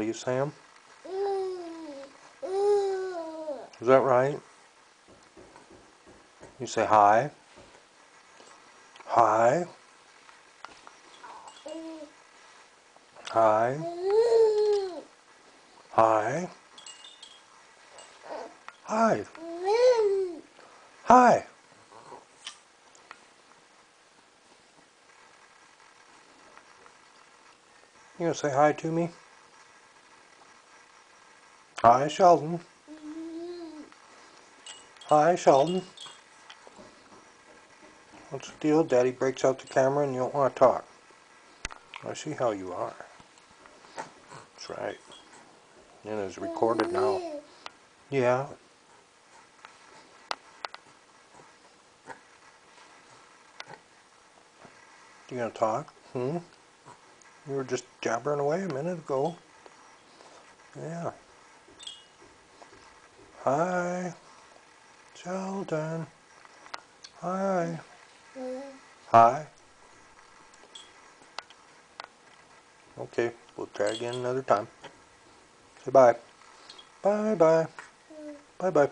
What are you saying? Is that right? You say hi. Hi. Hi. Hi. Hi. Hi. You gonna say hi to me? Hi, Sheldon. Hi, Sheldon. What's the deal? Daddy breaks out the camera and you don't want to talk. I see how you are. That's right. And it's recorded now. Yeah. You gonna talk? You were just jabbering away a minute ago. Yeah. Hi, Sheldon. Hi. Hi. Okay, we'll try again another time. Say bye. Bye bye. Bye bye.